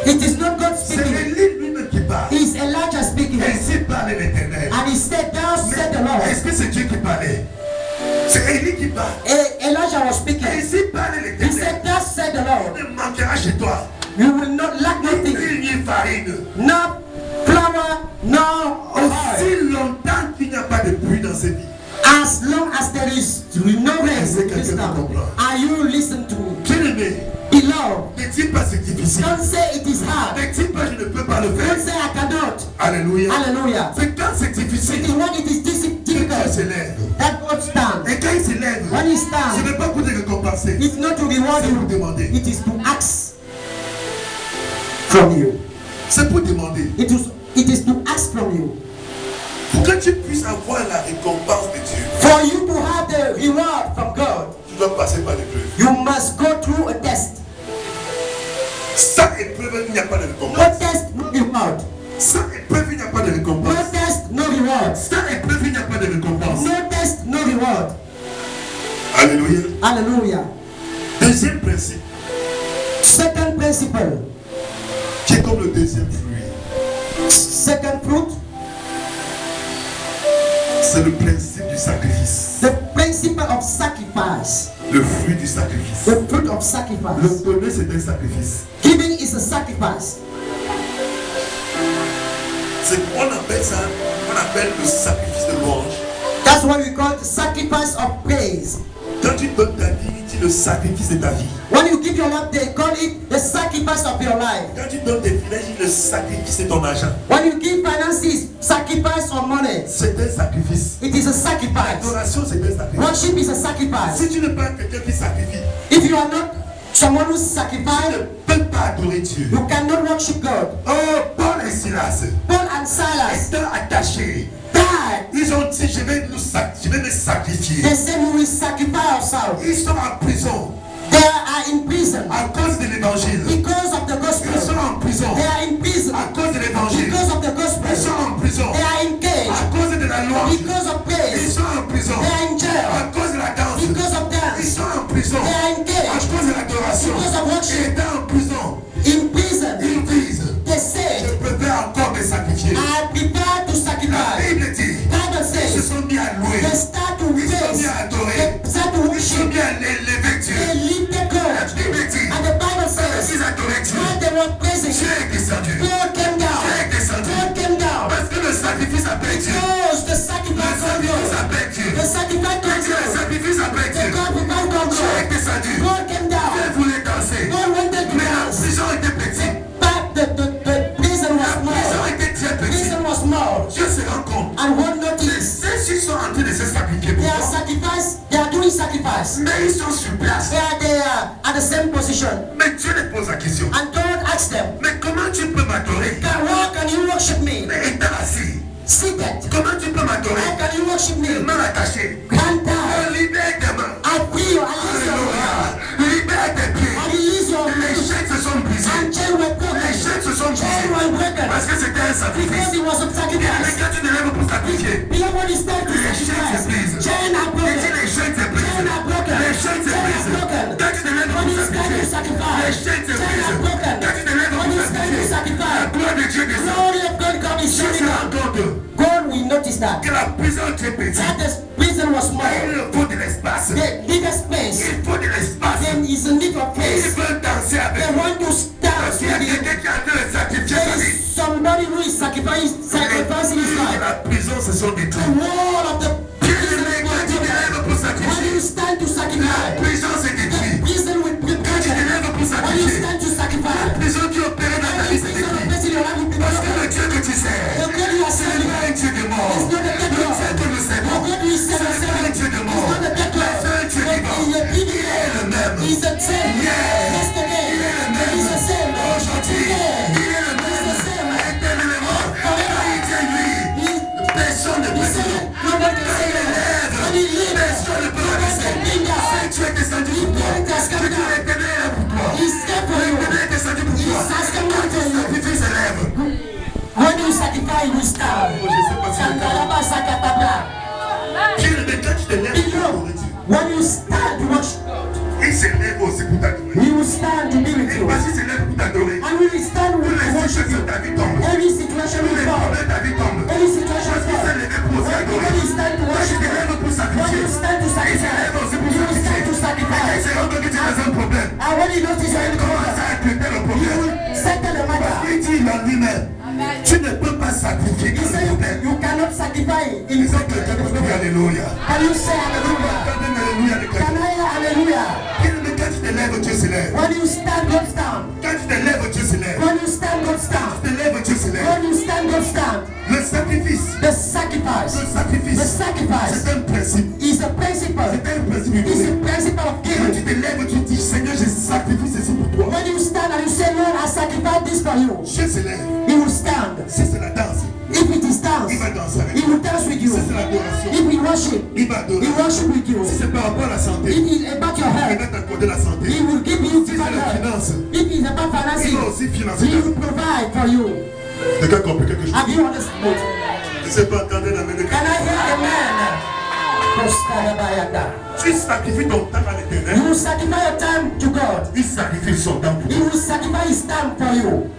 It is not God C'est speaking. Élie lui-même qui parle. It is Elijah speaking. Ainsi parlait l'Éternel. And he said, thus said the Lord. Est-ce que c'est Dieu qui parlait? C'est Élie qui parle. Elijah was speaking. Ainsi parlait He l'Éternel. said, thus said the Lord. Il ne manquera chez toi You will not lack ni nothing. huile ni farine. No flour, no oil. Aussi longtemps qu'il n'y a pas de pluie dans cette vie. As long as there is no rain, Est-ce que quelqu'un listen. comprend? Are you listen to me? Bien-aimé, Beloved, ne dis pas c'est difficile. don't say it is hard. Ne dis pas je ne peux pas le Don't faire. say I cannot. Alléluia. Hallelujah. C'est quand c'est It is difficile when it is que Dieu difficult s'élève. that God stands. Et quand il s'élève, When he ce stands, n'est pas pour te récompenser. it's not to reward C'est pour you. demander. It is to ask from you. C'est pour demander. It is to ask from you. Pour que tu puisses avoir la récompense de Dieu, For you to have the reward from God, tu dois passer par l'épreuve. you must go through a test. Sans épreuve, il n'y a pas de No récompense. test, no reward. Sans épreuve, il n'y a pas de No récompense. test, no reward. Sans épreuve, il n'y a pas de récompense. No test, no reward. Alléluia. Hallelujah. Deuxième principe, Second principle. qui est comme le deuxième fruit, Second fruit, c'est le principe du sacrifice. the principle of sacrifice. Le fruit du sacrifice. The fruit of Le sacrifice. premier, c'est un sacrifice. Giving is a sacrifice. C'est on appelle ça, on appelle le sacrifice de louange. That's what we call the sacrifice of praise. Quand tu donnes ta vie, tu dis le sacrifice de ta vie. When you give your life, they call it the sacrifice of your life. Quand tu donnes tes finances, tu dis le sacrifice de ton argent. When you give finances, sacrifice of money. C'est un sacrifice. It is a sacrifice. L'adoration, c'est un sacrifice. Worship is a sacrifice. Si tu n'es pas quelqu'un qui sacrifie, If you are not someone who tu sacrifices, ne peux pas adorer Dieu. you cannot worship God. Oh, Paul et Silas, Paul and Silas étant attachés, died. ils ont dit je vais me sacrifier. They said we will sacrifice ourselves. Ils sont en prison They are in prison à cause de l'évangile. because of the Ils gospel. sont en prison They are in prison à cause de l'évangile. because of the Ils gospel. sont en prison They are in à cage cause de la louange. because of Ils praise. sont en prison They are in à jail cause de la danse. because of Ils dance. sont en prison They are in à cage cause de l'adoration. because of Et worship. étant en prison, In prison, ils disent they je said, préfère encore me sacrifier. I prepare to La sacrifice. Bible dit Bible ils se says sont mis à louer. they start to Ils se sont praise. mis à adorer. They start to Ils se sont worship. mis à élever Dieu. They lifted La God. Bible dit And the Bible says ils adoraient Dieu. when they were praising, Dieu est descendu. God came Dieu down. est descendu. God came down. Parce que le sacrifice appelle Dieu. Because the Le sacrifice of sacrifice God. appelle Dieu. The sacrifice Quand of Dieu le God. sacrifice appelle The Dieu. God without God. Dieu est descendu. God came Dieu down. voulait danser. God wanted to Mais la dance. prison était petite. But the prison La was prison small. était très petite. Prison was small. Dieu se rend compte. And what Les notice? saints sont en train de se sacrifier pour They are toi. sacrifice. They are doing sacrifice. Mais ils sont sur place. They are at the same position. Mais Dieu les pose la question. And God asked them, Mais comment tu peux m'adorer? how can you worship me? Mais étant assis. Seated. Comment tu peux m'adorer? How can you worship Les me? mains attachées. Can't die. Libère tes mains. I free you. I release your hand. Alléluia. Libère tes pieds. I release your Les hand. chaînes se sont brisées. And chains were Les broken. chaînes se sont Chains brisées. were broken. Parce que c'était un Because sacrifice. it was a Mais sacrifice. quand tu te lèves pour sacrifier, Beloved, when it's time to sacrifice, chains are et broken. dis les chaînes se brisent. Chains are broken. Les chaînes se Chains are brisent. broken. Quand tu te lèves When pour it's time to sacrifier, les sacrifice, chaînes se chains are brisent. broken. Quand tu te lèves When pour it's time to sacrifier, la sacrifice, gloire de Dieu descend. glory of God comes Dieu shining se rend down. compte God will notice that. que la prison est très petite. That the prison was Il small. leur faut de l'espace. They need a space. Il faut de l'espace. There is a need of Ils place. veulent danser avec They nous. want to Parce dance qu'il y a with you. quelqu'un qui a de sacrifier There sa vie. is somebody who is sacrificing his Et life. la prison se sont The détruites. wall of the prison Bien-aimé, quand tu te was lèves pour broken. When sacrifier, you stand to la sacrifice, prison s'est détruite. prison will be Quand tu te broken. lèves pour When you sacrifier, stand to la sacrifice, prison qui opère dans ta vie s'est prison of détruite. place in your life will be Parce que broken. le Dieu que tu sers, The God you are ce n'est serving pas un Dieu de mort. is not a dead Le God. Dieu que nous The servons, God we ce serve n'est pas un Dieu de is mort. not a dead God. C'est un Dieu vivant. He is a Il living est le même. He is the same yesterday. He is the same Aujourd'hui, il today. est le He is the même. same. Éternellement. Quand il dit lui, He personne ne peut said, dire. nobody Quand said il it. élève, When he leaves, personne ne peut l'arrêter. C'est tu es descendu pour toi. C'est tu es éternel pour toi. He's there for you. L'éternel est descendu pour toi. He's asking Quand for tu you. sacrifies, s'élève. When you sacrifice, you stand. Je sais pas si c'est le cas. Sankaraba Sakatabra. Quand tu te lèves pour adorer Dieu, When you stand to worship God, il s'élève aussi pour t'adorer. t'adorer. He will stand to be with Et you. voici c'est là pour t'adorer. And we will stand Tous with les worship situations you. de ta vie tombent. Every situation Tous will les fall. problèmes de ta vie tombent. Every situation Parce qu'il will s'est fall. levé pour aussi adorer. When you stand to Parce worship qu'il you, s'est levé pour when sacrifier. you stand to Il s'est sacrifice, levé aussi pour you will stand sacrifier. to Et quand il sacrifice. s'est rendu que tu as un problème, And when you notice you're in il commence trouble, à traiter le you problème. will settle the Parce matter. qu'il dit en lui-même, tu ne peux pas sacrifier He un said problème. you cannot sacrifice in Et c'est quelqu'un qui dit Alléluia. Can you say hallelujah? Quand un Alléluia de Can quelqu'un. I hear hallelujah? Quand tu te lèves, Dieu se lève. When you stand, God stand. Quand tu te lèves, Dieu se lève. When you stand, God Quand stand. tu te lèves, Dieu se lève. When you stand, God stand. Le sacrifice. The sacrifice. Le sacrifice. The sacrifice C'est un principe. is a principle. C'est un principe. It's a principle of Quand tu giving. te lèves, tu dis Seigneur, je sacrifie ceci pour toi. When you stand and you say, Lord, I sacrifice this for you, Dieu se lève. He will stand. Si c'est la danse, If it is dance, il va danser avec He toi. will dance with Si you. c'est l'adoration, If we worship, il va adorer. He worship with you. Si c'est par rapport à la santé, If it's about your il health, va t'accorder la santé. He will give you Si c'est divine la health. finance, If it's about il financing, va aussi financer He ta will vie. provide for you. Quelqu'un comprend quelque chose? Have you understood? Je ne sais pas entendre la main de Can I hear amen? Tu sacrifies ton temps à l'éternel. You will sacrifice your time to God. Il sacrifie son temps pour He toi. will sacrifice His time for you.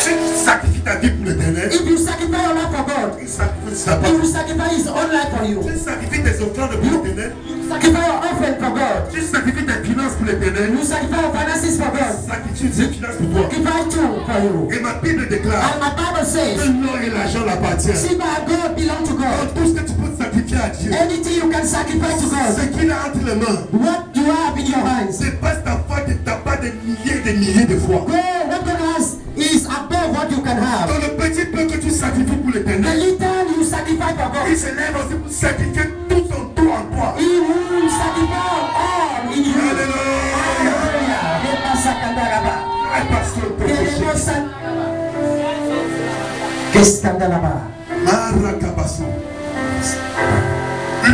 Tu sacrifies ta vie pour l'éternel. If you sacrifice your life for God, Il sacrifie sa He part. will sacrifice His own life for you. Tu sacrifies tes offrandes pour l'éternel. Sacrifice your offering for God. Tu sacrifies tes finances pour l'éternel. You sacrifice your finances for God. Sacrifie tes finances pour toi. Sacrifice too for you. Et ma Bible déclare And my Bible que says, l'or et l'argent l'appartiennent. silver and gold belong to God. Tout ce que tu peux sacrifier à Dieu, Anything you can sacrifice to God, ce qu'il a entre les mains, what you have in your hands, c'est pas ta foi que tu n'as pas des milliers de fois. go, what God has is above what you can have. Dans le petit peu que tu sacrifies pour The l'éternel, little you sacrifice for il God, se lève aussi pour sacrifier tout son tout en toi. He will sacrifice all in you. Alléluia. Hallelujah. Ay, pasteur, te péché. Keskandalaba. Marakabaso.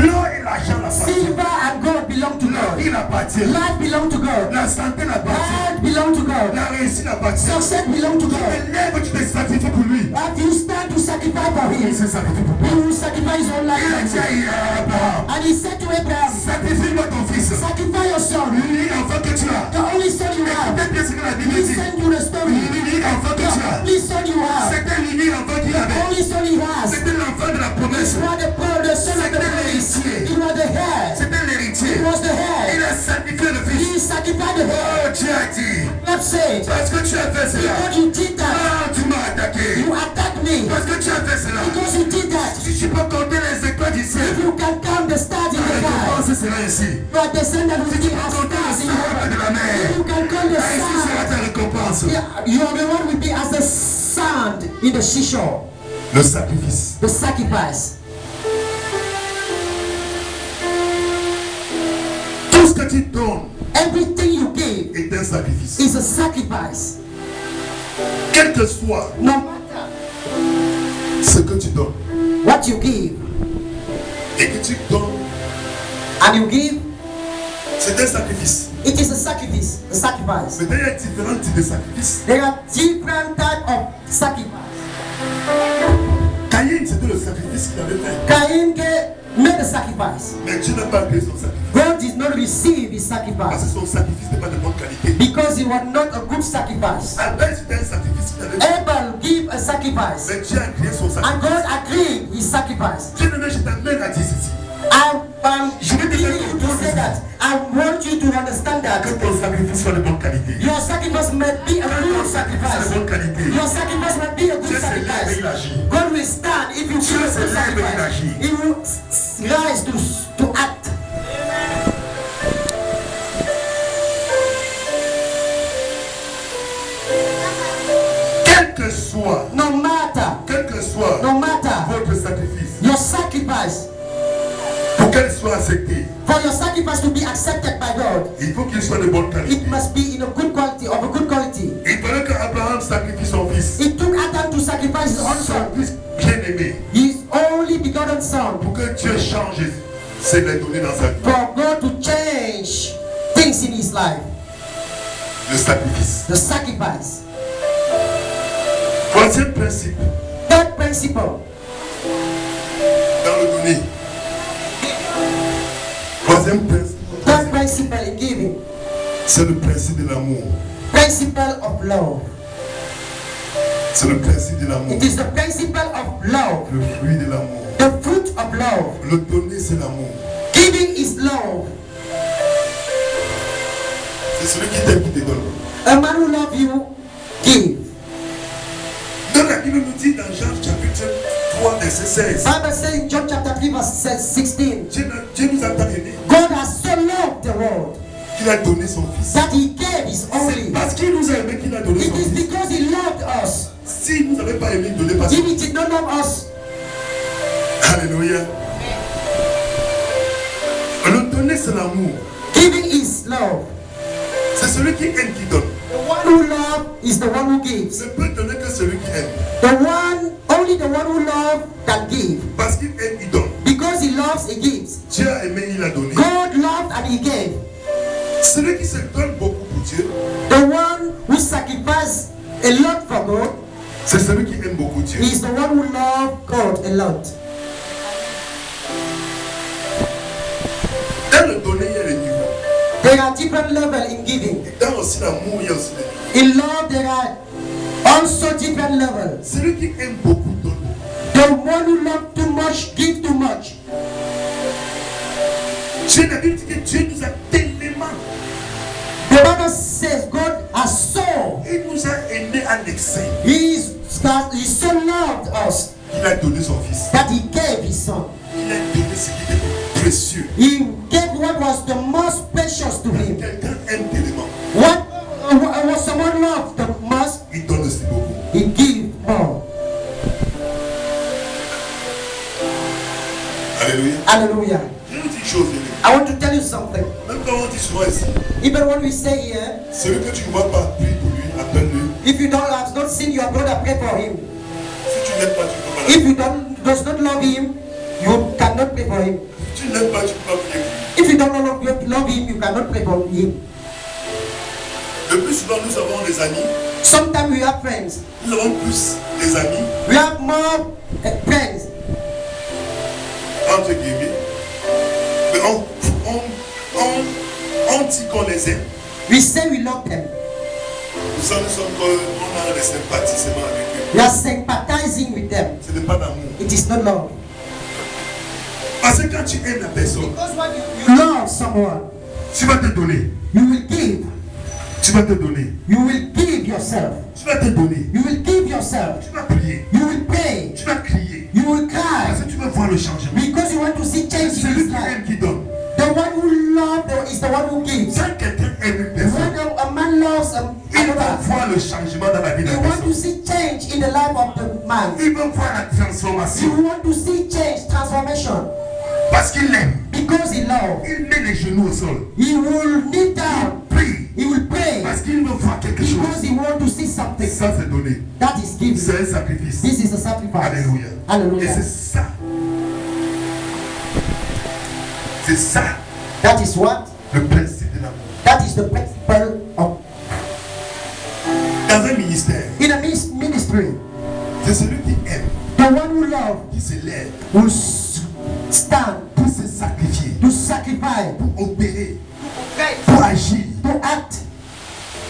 L'or et l'argent l'appartiennent. Silver and gold belong to La God. vie l'appartient. Life belong to God. La santé l'appartient. Health belong to God. La réussite l'appartient. Success belong to Tu God. te lèves, tu te sacrifies pour lui. If you stand to sacrifice for Il Him, se sacrifie pour He toi. will sacrifice His own life Il a for dit you. à Abraham, And He said to Abraham, sacrifie-moi ton fils. sacrifice your son, L'unique enfant que tu as. the only son you have. Peut-être bien ce que la Bible He dit. sent you the story. L'unique enfant que tu The as. only son you have. C'était l'unique enfant qu'il The avait. only son he has. C'était l'enfant de la promesse. He was the son of the promise. He was the heir. C'était l'héritier. He was the Il heir. a sacrifié le fils. He sacrificed the heir. Oh, Dieu a dit, God said, parce que tu as fait cela, because you did that, ah, tu m'as attaqué. you attacked me. Parce que tu as fait cela, Because you did that, si tu peux compter les étoiles du ciel, if you can count the stars in la the sky, récompense sera ici. your descendant will Si tu be peux as compter stars le in sable heaven. de la mer, If you can count the ici sera stars, ta récompense. you are the one will be as the sand in the seashore. Le sacrifice. The sacrifice. Tout ce que tu donnes Everything you give est un sacrifice. is a sacrifice. Quel que soit No matter ce que tu donnes what you give, et que tu donnes, and you give, c'est un sacrifice. it is a sacrifice. A sacrifice. Mais il y a différents types de sacrifices. There are different types of sacrifice. Caïn, c'était le sacrifice qu'il avait fait. Cain made a sacrifice. Mais Dieu n'a pas payé son sacrifice. God did not receive his Parce sacrifice que son sacrifice n'est pas de bonne qualité. because it was not a good sacrifice. Abel, c'était un sacrifice qu'il avait fait. Abel gave a sacrifice, Mais Dieu a créé son and sacrifice. God agreed his sacrifice. Dieu ne je t'amène à dire ceci. Je veux dire you to say that. I want you to understand that Que ton sacrifice soit de bonne qualité. your sacrifice must be a good C'est sacrifice. de bonne qualité. Your sacrifice must be a Dieu good se lève et sacrifice. il agit. God will stand if you give a good sacrifice. He will rise to act. Quel que soit, No matter, quel que soit no matter votre sacrifice, your sacrifice, pour qu'elle soit acceptée, for your sacrifice to be accepted by God, il faut qu'il soit de bonne qualité. it must be in a good quality, of a good quality. Il fallait qu'Abraham sacrifie son fils. It took Adam to sacrifice his own Son son, fils bien-aimé. his only begotten son, Pour que Dieu change ses données dans sa vie. for God to change things in his life. Le sacrifice. The sacrifice. Troisième principe Third principle, dans le donner. Troisième principe. third principle in giving. C'est le principe de l'amour. Principle of love. C'est le principe de l'amour. It is the principle of love. Le fruit de l'amour. The fruit of love. Le donner, c'est l'amour. Giving is love. C'est celui qui t'aime qui te donne. A man who loves you, give. Donc la Bible nous dit dans Jean chapitre 3, verset 16. Bible says in John chapter 3 verse 16. Dieu nous a tant aimé God has so loved the world qu'il a donné son fils. that he gave his C'est only. parce qu'il nous a aimé qu'il a donné It son is fils. because he loved us. S'il ne nous avait pas aimé, il ne donnait pas son If he fils. did not love us, Alléluia. Le donner, c'est l'amour. giving is love. C'est celui qui aime qui donne. The one who loves is the one who gives. Ne peut donner que celui qui aime. Only the one who loves can give. Parce qu'il aime, il donne. Because he loves, he gives. Dieu a aimé, il a donné. God loved and he gave. Celui qui se donne beaucoup pour Dieu, The one who sacrificed a lot for God c'est celui qui aime beaucoup Dieu. is the one who loves God a lot. Dans le donner, il y a les niveaux. There are different levels in giving. Dans aussi l'amour, il y a aussi les niveaux. In love, there are also different levels. Celui qui aime beaucoup donne beaucoup. The one who loves too much, give too much. Dieu n'a dit que Dieu nous a tellement. The Bible says God has so. Il nous a aimé à l'excès. He so loved us Il a donné son fils. that he gave his son. Il a donné ce qui était précieux. He gave what was the most precious to him. Quelqu'un aime tellement. What someone loved the most, Il donne aussi beaucoup. he give more. Alléluia. Hallelujah. Je vous dis une chose, Élie. I want to tell you something. Même quand on dit souvent ici, Even when we say here, celui que tu ne vois pas, prie pour lui, appelle-le. if you don't have not seen your brother, pray for him. Si tu n'aimes pas, tu ne peux pas If l'appeler. you does not love him, you cannot pray for him. Si tu n'aimes pas, tu ne peux pas prier pour lui. If you don't love him, you cannot pray for him. Le plus souvent, nous avons des amis. Sometimes we have friends. Nous avons plus des amis, We have more friends. entre guillemets. Mais on dit qu'on les aime. We say we love them. Nous sommes qu'on a des sympathisements avec eux. We are sympathizing with them. Ce n'est pas d'amour. It is not love. Parce que quand tu aimes la personne, Because when you love someone, tu vas te donner. you will give. Tu vas te donner. You will give yourself. Tu vas te donner. You will give yourself. Tu vas prier. You will pray. Tu vas crier. You will cry. Parce que tu vas voir le changement. Because you want to see change in Celui his qui life. aime qui donne. The one who loves is the one who gives. Quand quelqu'un aime une personne, When a man loves il va another, voir le changement dans la vie de you la want to personne. see change in the life of the man. Il va voir la transformation. You want to see change, transformation. Parce qu'il aime. Because he loves. Il met les genoux au sol. He will kneel down. Prie. He will pray. Parce qu'il veut voir quelque chose. Because he wants to see something. Ça, c'est donné. That is giving. C'est un sacrifice. This is a sacrifice. Alléluia. Et Hallelujah. c'est ça. C'est ça That is what? le principe de l'amour. That is the principle of Dans un ministère, in a ministry. c'est celui qui aime, The one who loves qui se lève will stand pour se sacrifier, to sacrifice, pour opérer, pour agir, to act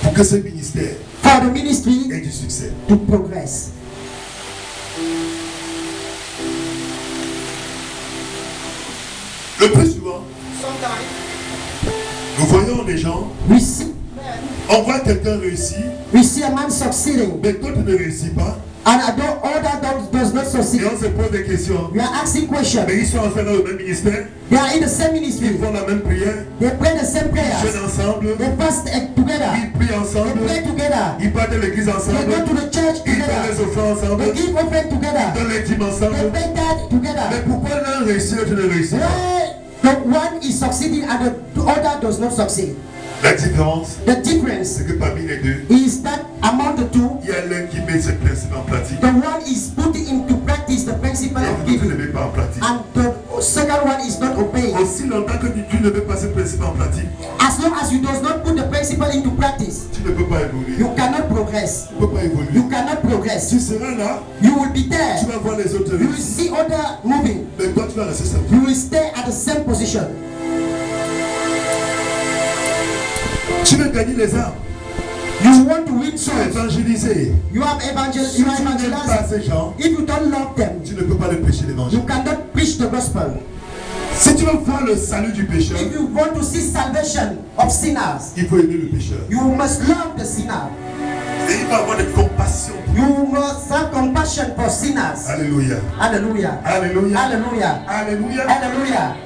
pour que ce ministère for the ministry ait du succès. to progress. Le plus souvent, Sometimes nous voyons des gens, on voit quelqu'un réussir, we see a man succeeding mais d'autres ne réussissent pas. and other does not Et succeed. on se pose des questions. We are asking questions. Mais ils sont ensemble dans le même ministère, They are in the same ministry. ils font la même prière, They pray the same ils prayers. jeûnent ensemble, They fast together. ils prient They ensemble, pray together. ils partent de l'église They ensemble, go to the church ils donnent les together. offrandes ensemble, They give offering ils together. donnent les dîmes They ensemble. pay that Mais together. pourquoi l'un réussit et l'autre ne réussit pas? Why the one is succeeding and the other does not succeed? La différence, The difference c'est que parmi les deux, is that among the two, il y a l'un qui met ses principes en pratique the one is putting into practice the principle et of l'autre ne giving, met pas en pratique. and the second one is not obeying. Aussi longtemps que tu ne mets pas ce principe en pratique, As long as you does not put the principle into practice, tu ne peux pas évoluer. you cannot progress. Tu ne peux pas évoluer. You cannot progress. Tu seras là, You will be there. tu vas voir les autres You will réussir. see other moving. Mais toi, tu vas rester seul. You will stay at the same position. Tu veux gagner les âmes. You want to win Tu veux souls. évangéliser. You have Si evangelized. tu n'aimes pas ces gens, If you don't love them, tu ne peux pas leur prêcher you l'évangile. cannot preach the gospel. Si tu veux voir le salut du pécheur, If you want to see salvation of sinners, il faut aimer le pécheur. you must love the sinner. Et il va avoir de compassion. You must have compassion for sinners. Alléluia. Hallelujah. Alléluia. Hallelujah. Alléluia. Hallelujah.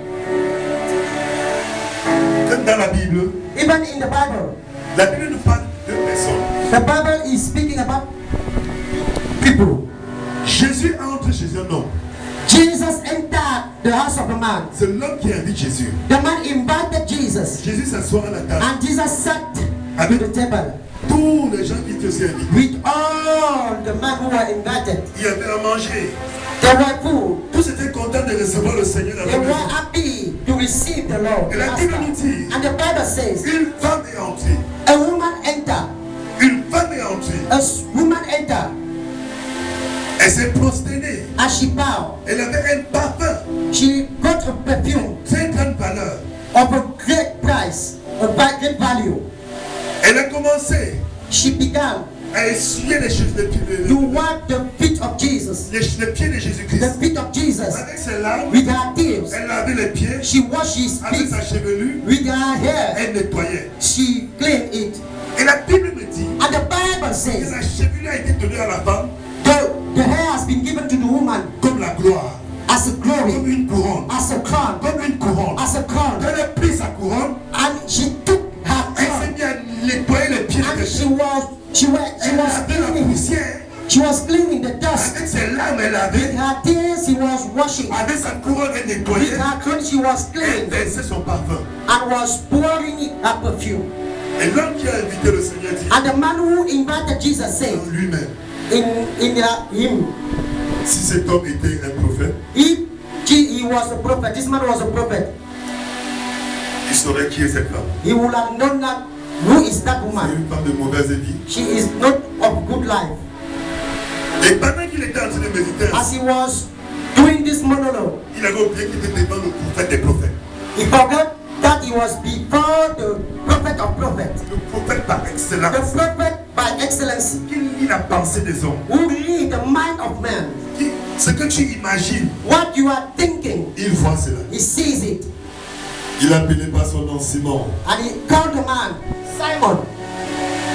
Comme dans la Bible, Even in the Bible, la Bible nous parle de personnes. the Bible is speaking about people. Jésus entre chez un homme. Jesus entered the house of a man. C'est l'homme qui invite Jésus. The man invited Jesus, Jésus s'assoit à la table and Jesus sat at the table tous les gens qui étaient aussi invités. with all the men who were invited. Il y avait à manger. They were full. Tous étaient contents de recevoir le Seigneur dans They leur were maison. happy to receive the Lord. Et la Bible nous dit, And the Bible says, une femme est entrée. a woman entered. Une femme est entrée. A woman entered. Elle s'est prosternée. As she bowed, Elle avait un parfum she got a perfume très grande valeur. of a great price, a great value. Elle a commencé She began à essuyer les pieds to wipe the feet of Jesus, les pieds de the Jésus-Christ. feet of Jesus, Avec ses larmes, with her tears. elle lavait les pieds. She washed his Avec feet sa chevelure, with her hair. elle nettoyait. She cleaned it. Et la Bible me dit And the Bible que says la chevelure a été donnée à la femme the hair has been given to the woman comme la gloire, as a comme glory, une couronne, as a crown, comme une couronne. as a crown. Elle a pris sa couronne, And she took her elle s'est crown mise à nettoyer les pieds de and she quelqu'un. was Elle lavait la cleaning. poussière. She was cleaning the dust. Avec ses larmes, elle With lavait. her tears, she was washing. Avec sa couronne, elle With nettoyait. her crown, she was Elle cleaning versait son parfum. and was pouring her perfume. Et l'homme qui a invité le Seigneur dit And the man who invited Jesus said en lui-même, in him, si cet homme était un prophète, if he was a prophet, this man was a prophet, il saurait qui est cette femme. he would have known that who is that C'est woman. une femme de mauvaise vie. She is not of good life. Et pendant qu'il était en train de méditer, As he was doing this monologue, il avait oublié qu'il était devant le prophète des prophètes. he forgot that he was before the prophet of prophets, Le prophète par the excellence. prophet by excellency, Qui lit la pensée des hommes. who read the mind of man. Ce que tu imagines, What you are thinking, il voit cela. he sees it. Il appelait par son nom Simon. And he called the man, Simon,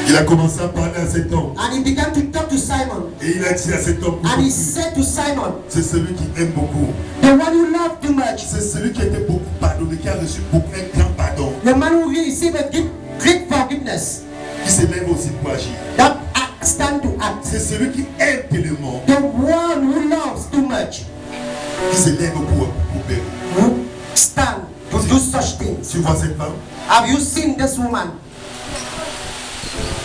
Il a commencé à parler à cet homme. and he began to talk to Simon. Et il a dit à cet homme, And he said to Simon, c'est celui qui aime beaucoup. the one who loved too much, C'est celui qui était beaucoup pardonné, qui a reçu beaucoup un grand pardon. the man who received a great forgiveness, Qui s'élève aussi pour agir. that stand to act. C'est celui qui aime tellement, The one who loves too much, qui s'élève pour bénir. who stand to do such things. Tu vois cette femme? Have you seen this woman?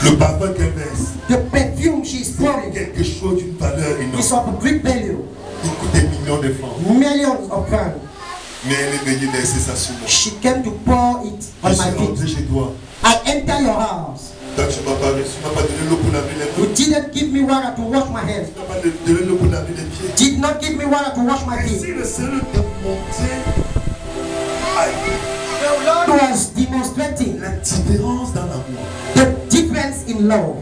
Le parfum qu'elle verse, The perfume she is c'est pouring quelque chose d'une valeur is énorme. of great value, Il coûte des millions de francs. millions of pounds. Mais elle est venue verser ça sur moi. She came to pour it Je on suis my rentré feet. chez toi. I enter your house. Donc tu m'as pas donné l'eau pour laver les You mains. didn't give me water to wash my hands. Tu m'as pas donné l'eau pour laver les pieds. Did not give me water to wash my Et feet. si le Seigneur te montrait The Lord was demonstrating la différence dans l'amour. the difference in love.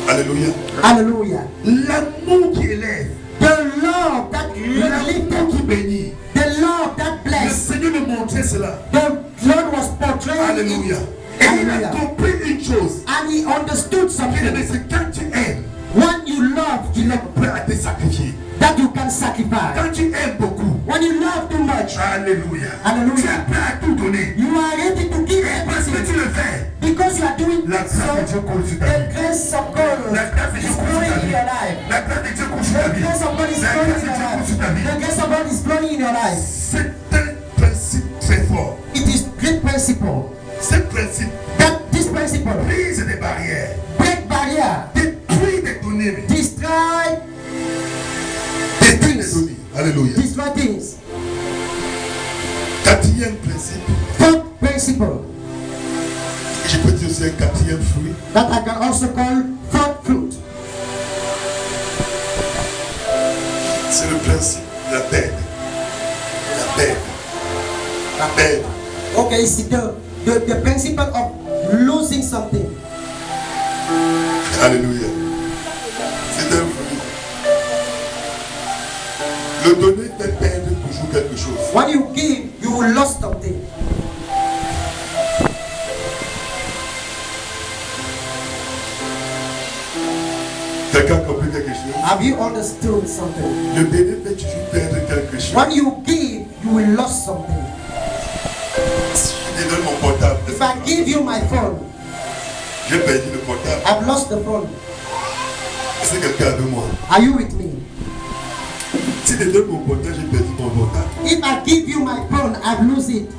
Alléluia. Hallelujah. L'amour qui élève. The love that L'amour lifted, qui bénit. the love that Le blessed. Seigneur me montrait cela. The Lord was portraying Alléluia. it. Et il a Hallelujah. compris une chose. And he understood Il a dit, something. c'est quand tu aimes, When you love, tu es prêt à te sacrifier. that you can sacrifice. Quand tu aimes beaucoup, When you love too much, alléluia. Hallelujah. Tu es prêt à tout donner. you are ready to give Parce que tu everything. le fais. Because you are doing La so, grâce de Dieu coule sur ta vie. the grace of God La grâce de is Dieu coule sur flowing ta in vie. your life. La grâce de Dieu coule sur ta The vie. grace of God is La flowing grâce in de your Dieu coule life. sur ta vie. The grace of God is flowing in your life. C'est un principe très fort. It is great principle. Ce principe This principle brise des barrières, break barrier, détruit des données. destroy Détruit des données. Alléluia. things. Quatrième principe. Fourth principle Je peux dire aussi un quatrième fruit. that I can also call fourth fruit. C'est le principe de la paix. La paix. La paix. Okay, see the principle of losing something. Alléluia. C'est un fruit. Le donner fait perdre toujours quelque chose. When you give, you will lose something. Quelqu'un a compris quelque chose? Have you understood something? Le donner fait toujours perdre quelque chose. When you give, you will lose something. Si je te donne mon portable, If I give you my phone, j'ai perdu le portable. I've lost the phone. Est-ce que quelqu'un avec moi? Are you with me? Si je te donne mon portable, j'ai perdu mon portable. If I give you my phone, I've lost it.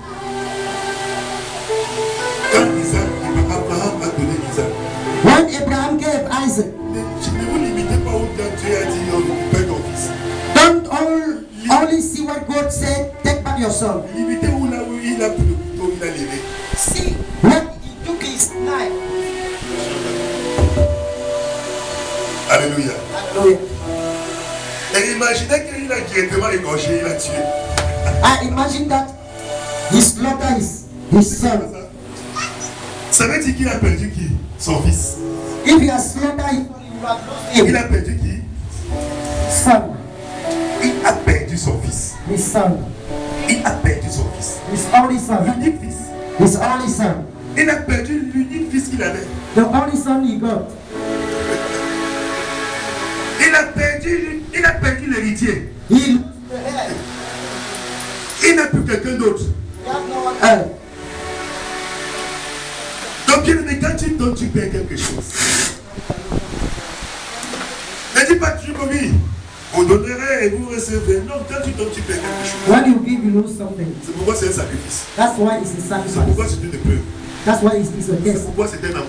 Quand Abraham a donné Isaac, When Abraham gave Isaac, ne vous limitez pas au temps Dieu a dit, récupère ton fils. don't only see what God said, take back your son. Limitez où là où il a pris le couteau, il a levé. See, when he took his knife. Alléluia. Hallelujah. Et imaginez qu'il a directement égorgé, il a tué. I imagine that he slaughtered his son. Ça veut dire qu'il a perdu qui? Son fils. If he has slaughtered him, you have lost Il him. a perdu qui? Son. Il a perdu son fils. His son. Il a perdu son fils. His only son. L'unique fils. His only son. Il a perdu l'unique fils qu'il avait. The only son he got. Il a perdu l'héritier. He lost the head. Il n'a plus quelqu'un d'autre. He has no one else. Donc bien aimé, quand tu donnes, tu perds quelque chose. Ne dis pas toujours comme lui. Vous donnerez et vous recevrez. Non, quand tu donnes, tu perds quelque chose. When you give, you lose something. C'est pourquoi c'est un sacrifice. That's why it's a C'est pourquoi sacrifice. c'est une épreuve. That's why it's a C'est test. pourquoi c'est un amour.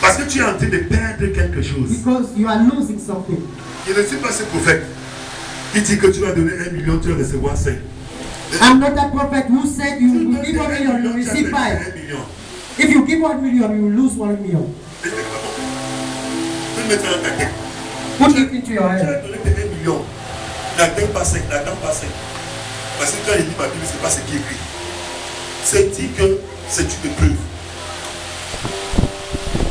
Parce que tu es en train de perdre quelque chose. Because you are losing something. Je ne suis pas ce prophète qui dit que tu vas donner 1 million, tu vas recevoir 5. I'm not that prophet who said you Tu will donnes give 1 1 million, you million, tu as receive perdu 5. 1 million. If you give 1 million, you will lose 1 million. Tu peux mettre dans ta tête. Put it into your Tu as head. donné tes 1 million. N'attends pas 5, n'attends pas 5. Parce que quand il lit ma Bible, ce n'est pas ce qui est écrit. C'est dit que c'est une épreuve.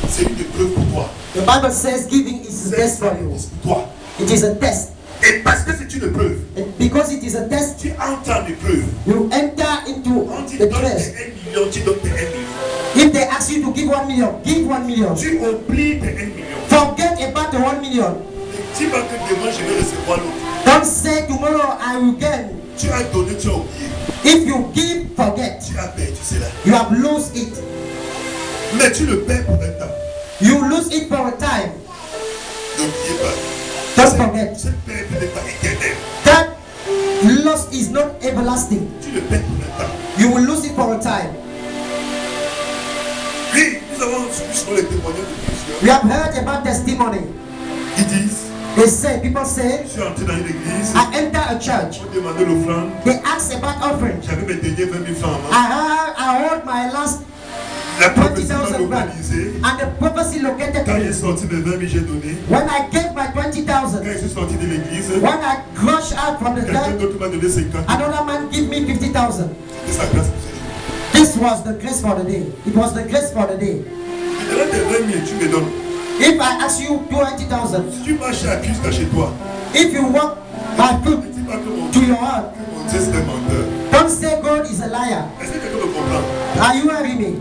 C'est une épreuve pour toi. The Bible says giving is a test for you. C'est pour toi. It is a test. Et parce que c'est une épreuve, And because it is a test, tu entres en épreuve. you enter into Quand tu the donnes test. tes 1 million, tu donnes tes 1 million. If they ask you to give 1 million, give 1 million. Tu oublies tes 1 million. Forget about the 1 million. Ne dis pas que demain je vais recevoir l'autre. Don't say tomorrow I will gain. Tu as donné, tu as oublié. If you give, forget. Tu as perdu cela. You have lost it. Mais tu le perds pour un temps. You lose it for a time. N'oubliez pas. Don't forget. Cette perte n'est pas éternelle. That loss is not everlasting. Tu le perds pour un temps. You will lose it for a time. Oui, nous avons suivi sur les témoignages de plusieurs. We have heard about testimony. Ils disent, They say, people say, je suis entré dans une église, I enter a church. on demandait l'offrande, They ask about offering. j'avais mes derniers 20 000 francs en main. I hold my last La prophétie m'a 20,000 francs. localisé. And the prophecy located Quand j'ai me. sorti mes 20 000, j'ai donné. When I gave my Quand 20,000, je suis sorti de l'église, when I crushed out from the quelqu'un church, d'autre m'a donné 50 000. another man gave me 50,000. C'était sa grâce pour ce jour. This was the grace for the day. It was the grace for the day. Je te donne tes 20 000, tu me donnes. If I ask you 20,000, Si tu marches à jusqu'à chez toi, if you walk by ne foot dis pas que mon to your heart, Dieu c'est un menteur. don't say God is a liar. Est-ce que quelqu'un me comprend? Are you hearing me?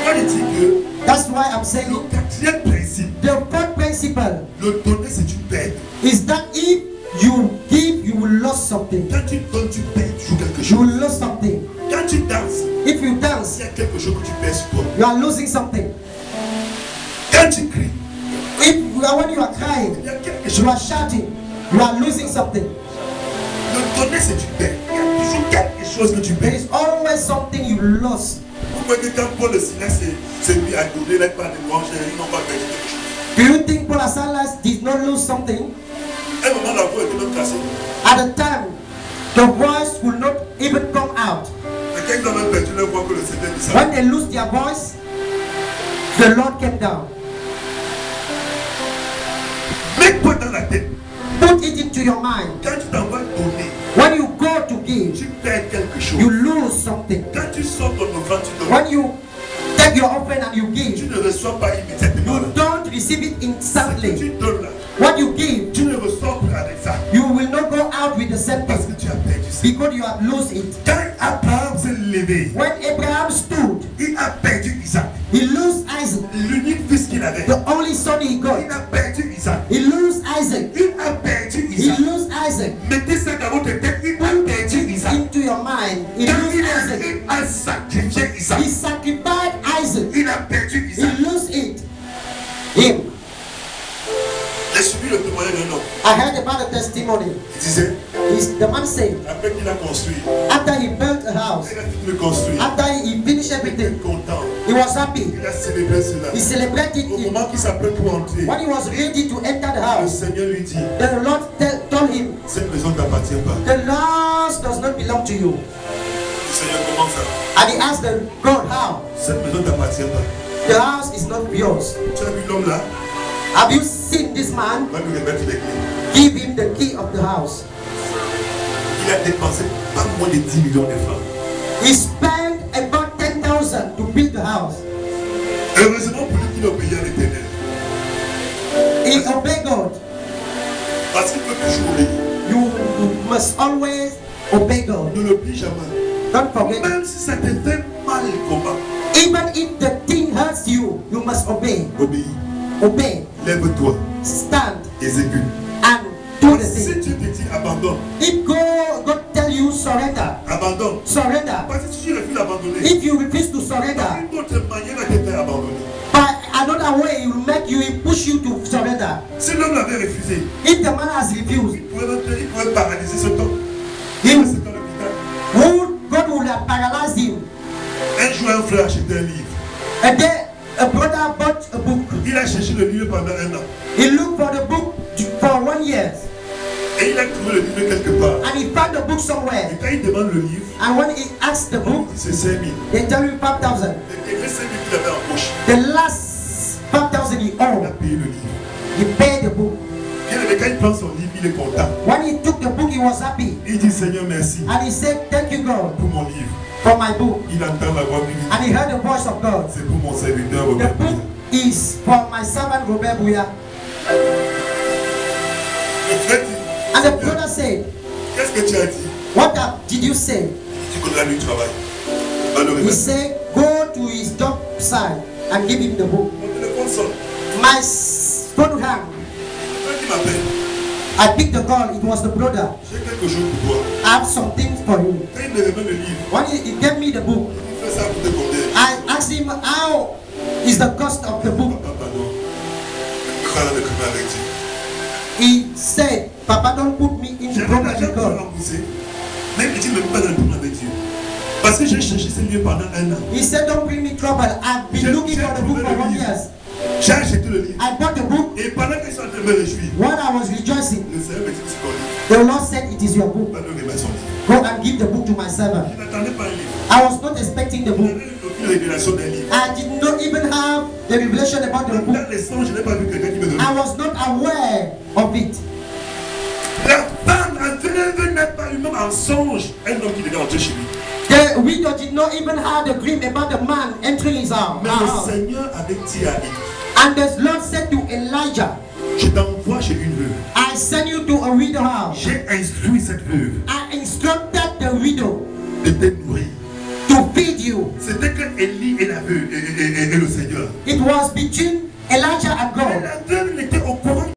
Pourquoi il dit que That's why I'm saying le quatrième principe, the fourth principle le donner c'est une perte. is that if you give, you will lose something. Quand tu donnes, tu perds toujours quelque You chose. will lose something. Quand tu danses, If you dance, il y a quelque chose que tu perds sur toi. you are losing something. Quand tu cries, When you are crying, il y a quelque you chose. are shouting, you are losing something. Le donner c'est une perte. Il y a toujours quelque chose que tu There perds. is always something you lost. Vous voyez que quand Paul et Silas s'est mis à donner la part de louange, ils n'ont pas perdu quelque chose. Do you think Paul and Silas did not lose something? À un moment, la voix était même cassée. At the time, the voice will not even come out. Mais quand ils ont même perdu leur voix, que le Seigneur dit ça. When they lose their voice, the Lord came down. Mets-toi dans la tête. Put it into your mind. Quand tu t'en vas donner, When you go to give, tu perds quelque chose. you lose something. Quand tu sors ton offrande, tu donnes. When you take your offering and you Tu give. ne reçois pas immédiatement. You don't receive it Ce que instantly. tu donnes là, What you give, tu ne ressors plus avec ça. you will not go out with the same Parce thing que tu as perdu ça. because you have lost it. Quand Abraham s'est levé, When Abraham stood, il a perdu Isaac. he lost Isaac, L'unique fils qu'il avait. the only son he got. Il a perdu Isaac. He lost Isaac. Il a perdu He Isaac. lost Isaac. Mettez ça dans votre tête. Il a perdu Isaac. Into your mind. He Quand lost il Isaac. a sacrifié Isaac, He sacrificed Isaac. il a perdu He Isaac. lost it. Him. J'ai suivi le témoignage d'un homme. I heard about the testimony. Il disait, The man said, après qu'il a construit, after he built a house, il a fini de construire, after he finished il était everything, content. he was happy. Il a célébré cela. He celebrated Au it. moment qu'il s'apprête pour entrer, When he was ready to enter the le house, Seigneur lui dit, the Lord told him, cette maison ne t'appartient pas. the house does not belong to you. Le Seigneur commence à, And he asked the God, how? cette maison ne t'appartient pas. The house is not yours. Tu as vu l'homme là, Have you seen this man? va lui remettre les clés. Give him the key of the house. Il a dépensé pas moins de 10 millions de francs. He spent about 10,000 to build the house. Heureusement pour lui qu'il a obéi à l'Éternel. He obeyed God. Parce qu'il peut toujours obéir. You must always obey God. Ne l'oublie jamais. Don't forget. Même si ça te fait mal comment, Even if the thing hurts you, you must obey. obéis. Obey. Lève-toi, Stand exécute. and do the Si thing. Dieu te dit abandonne, If God tell you surrender, abandonne. surrender. Parce que si tu refuses d'abandonner, If you refuse to surrender, une autre manière va te faire abandonner. by another way, he will make you, he push you to surrender. Si l'homme l'avait refusé, If the man has refused, il pourrait paralyser cet homme. he Il will, reste dans l'hôpital. God will have paralyzed him. Un jour, un frère achetait un livre. A day, a brother bought a book. Il a cherché le livre pendant un an. He looked for the book for 1 year, Et il a trouvé le livre quelque part. and he found the book Et somewhere. quand il demande le livre, And when he asked the book, il dit c'est 5 000. they tell him 5,000. Et les 5 000 qu'il avait en poche, The last 5,000 he il a owned, payé le livre. he paid the book. Bien aimé, quand il prend son livre, il est content. When he took the book, he was happy, Il dit Seigneur, merci and he said, "Thank you, God, pour mon livre. for my book." Il entend la voix du livre. And he heard the voice of God. C'est pour mon serviteur The Robert. book is for my servant Robert Bouya. Le frère dit, And the brother said, qu'est-ce que tu as dit? "What did you say?" Il dit qu'on a lui travail. He Malheureusement, said, "Go to his job site and give him the book." mon téléphone sonne. My phone rang. Quand il m'appelle, I picked the call. It was the brother. j'ai quelque chose pour toi. I have some things for you. Quand il me remet le livre, When he gave me the book, il fait ça pour te combien? I asked him, "How is the cost of the book?" Papa, pardon. Je peux pas le crimer avec Dieu. He said, "Papa, don't put me in J'ai trouble l'argent with pour God." rembourser. Mais il dit, ne peux pas le crimer avec Dieu. Parce que j'ai cherché ce livre pendant un an. He said, "Don't bring me trouble. I've been looking for the book for 1 year. J'ai acheté le livre. I bought the book. Et pendant qu'ils sont en train de me réjouir, While I was rejoicing, le Seigneur me dit, c'est ton livre. the Lord said, 'It is your book. Va le remettre son livre. Go and give the book to my servant.' Je n'attendais pas un livre. I was not expecting the Je book. n'avais aucune révélation d'un livre. I did not even have the revelation about the book. Dans les songes, je n'ai pas vu quelqu'un qui me donnait. I was not aware of it. La femme en veuve n'a pas eu même en songe un homme qui devait entrer chez lui. The widow did not even have the dream about the man entering his house. Mais le Seigneur avait dit à Élie, And the Lord said to Elijah, je t'envoie chez une veuve. "I send you to a widow house. J'ai instruit cette veuve I instructed the widow de te nourrir. to feed you." C'était que Élie et la veuve et le Seigneur. It was between Elijah and Mais God. la veuve ne